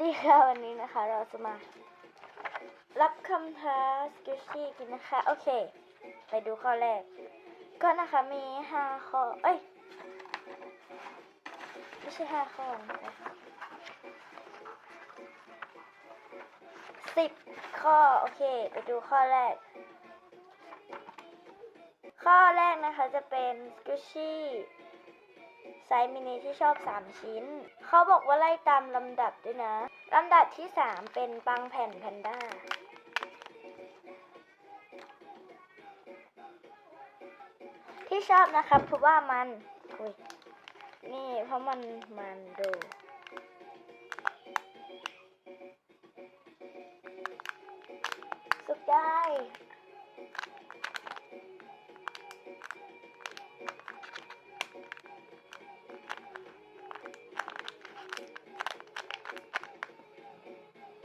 ดีค่ะวันนี้นะคะเราจะมารับคำท้าสกิชชี่กินนะคะโอเคไปดูข้อแรกก็นะคะมี5ข้อไม่ใช่5ข้อนะคะ10ข้อโอเคไปดูข้อแรกนะคะจะเป็นสกิชชี่ไซส์มินิที่ชอบ3ชิ้นเขาบอกว่าไล่ตามลำดับด้วยนะลำดับที่3เป็นปังแผ่นแพนด้าที่ชอบนะครับเพราะว่ามันนี่เพราะมันดูสุดได้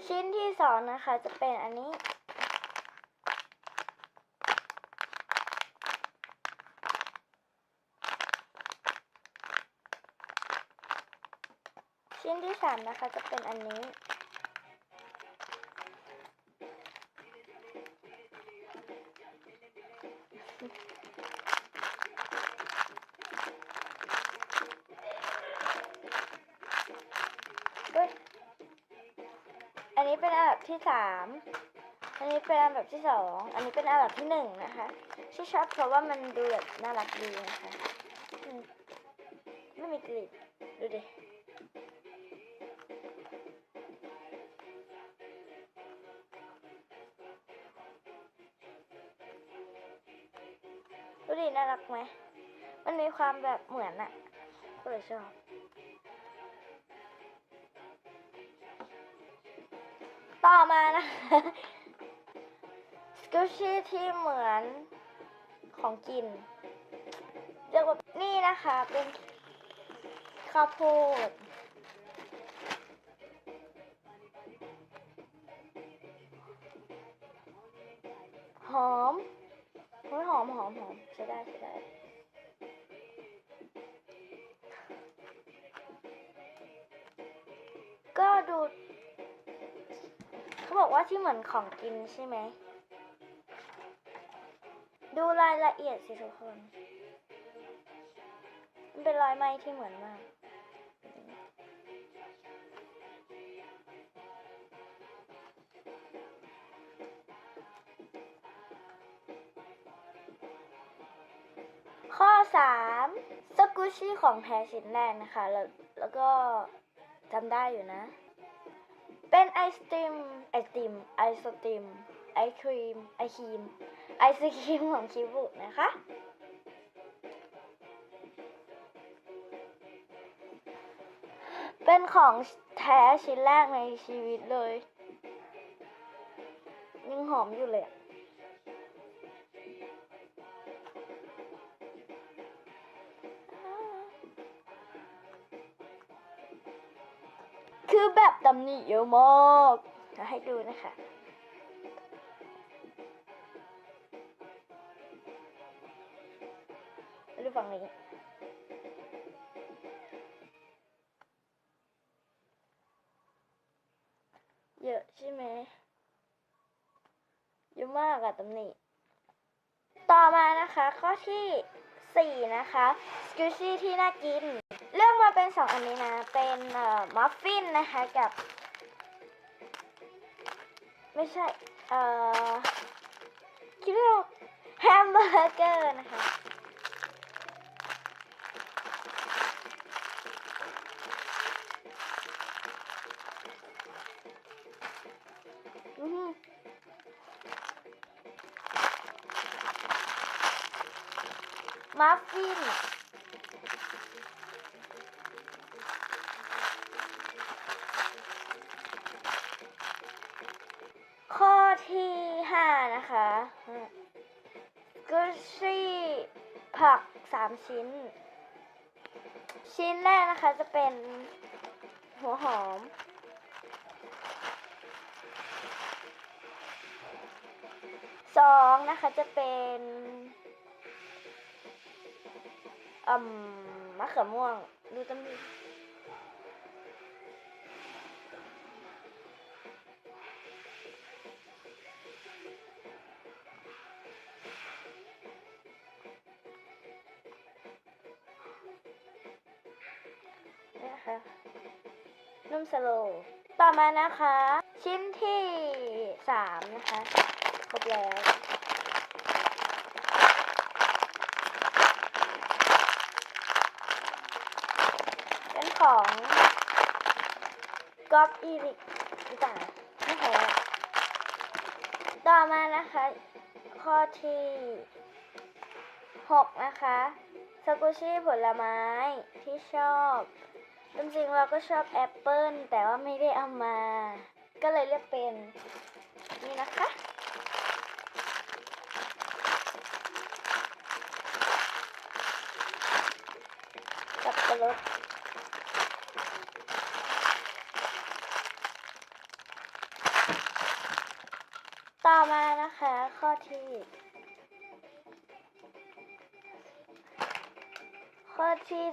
ชิ้นที่2นะคะจะเป็นอันนี้ชิ้นที่3นะคะจะเป็นอันนี้อันนี้เป็นอันดับที่3อันนี้เป็นอันดับที่2อันนี้เป็นอันดับที่1นะคะที่ชอบเพราะว่ามันดูแบบน่ารักดีนะคะไม่มีกลิ่นดูดิน่ารักไหมมันมีความแบบเหมือนอะก็เลยชอบต่อมานะคะสกูชี่ที่เหมือนของกินเรียกว่านี่นะคะเป็นข้าวโพดหอมหอมใช้ได้ก็ดูเขาบอกว่าที่เหมือนของกินใช่ไหมดูรายละเอียดสิทุกคนมันเป็นรอยไหม้ที่เหมือนมากข้อ3สกูชี่ของแท้ชิ้นแรกนะคะแล้วก็จำได้อยู่นะเป็นไอศครีมไอศครีมของคิบุนะคะเป็นของแท้ชิ้นแรกในชีวิตเลยยังหอมอยู่เลยคือแบบตำหนิเยอะมากจะให้ดูนะคะดูฝั่งนี้เยอะใช่ไหมเยอะมากอะตำหนิต่อมานะคะข้อที่4นะคะสกูชี่ที่น่ากินเลือกมาเป็น2อันนี้นะเป็นมัฟฟินนะคะกับไม่ใช่คิดว่าแฮมเบอร์เกอร์นะคะมัฟฟินข้อที่5นะคะกุชชี่ผัก3ชิ้นแรกนะคะจะเป็นหัวหอม2นะคะจะเป็นมะเขือม่วงดูตำหนิ นะคะนุ่มสโลว์ต่อมานะคะ ชิ้นที่3นะคะครบแล้วเป็นของก๊อปอีริกต่างไม่แพ้ต่อมานะคะ ข้อที่6นะคะสกุชี่ผลไม้ที่ชอบจริงๆเราก็ชอบแอปเปิ้ลแต่ว่าไม่ได้เอามา ก็เลยเลือกเป็นนี่นะคะสับปะรดต่อมานะคะข้อที่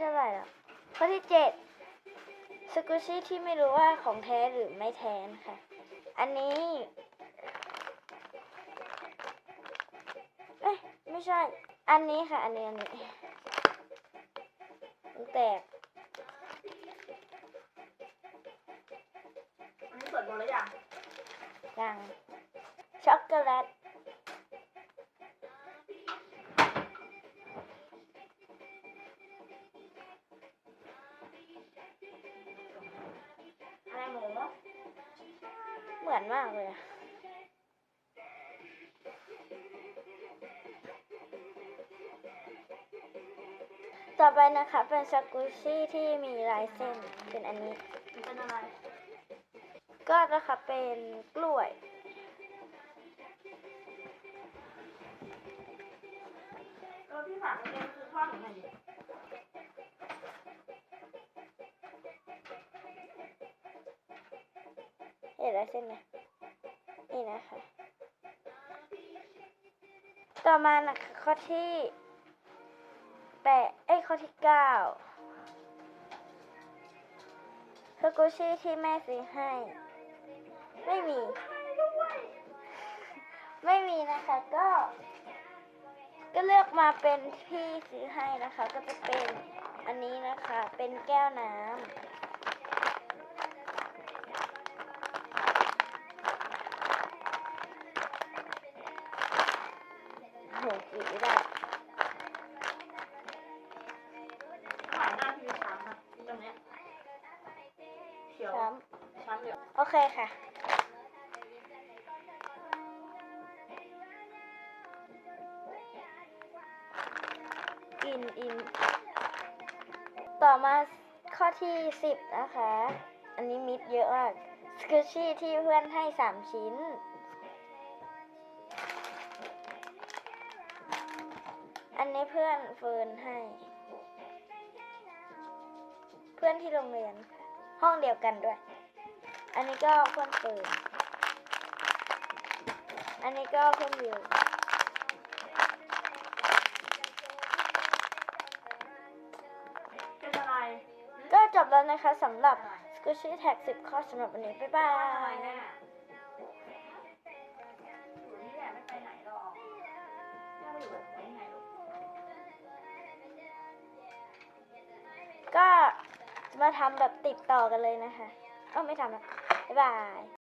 เท่าไหร่ล่ะข้อที่7สกุชี่ที่ไม่รู้ว่าของแท้หรือไม่แท้นะคะอันนี้ไม่ใช่อันนี้ค่ะอันนี้แตกอันนี้เปิดหมดแล้วยังช็อกโกแลตอะไรหมูเหมือนมากเลยต่อไปนะคะเป็นสกุชี่ที่มีลายเส้นเป็นอันนี้เป็นอะไรก็นะคะเป็นกล้วยพี่ฝากเองคือทอดหรือไงดิเห็นลายเส้นไหมนี่นะคะต่อมานะคะข้อที่ข้อที่9สกุชี่ที่แม่ซื้อให้ไม่มีนะคะก็เลือกมาเป็นที่ซื้อให้นะคะก็จะเป็นอันนี้นะคะเป็นแก้วน้ำโหกินไม่ได้ถ่ายหน้าพี่ช้ำอ่ะตรงเนี้ยเขียวช้ำเหลืองโอเคค่ะอินต่อมาข้อที่10นะคะอันนี้มิดเยอะมากสกูชี่ที่เพื่อนให้3ชิ้นอันนี้เพื่อนเฟิร์นให้เพื่อนที่โรงเรียนห้องเดียวกันด้วยอันนี้ก็เพื่อนเฟิร์นอันนี้ก็เพื่อนวิวก็จบแล้วนะคะสำหรับ Squishy Tag 10 ข้อสำหรับวันนี้ บ๊ายบายก็มาทำแบบติดต่อกันเลยนะคะไม่ทำแล้วบ๊ายบาย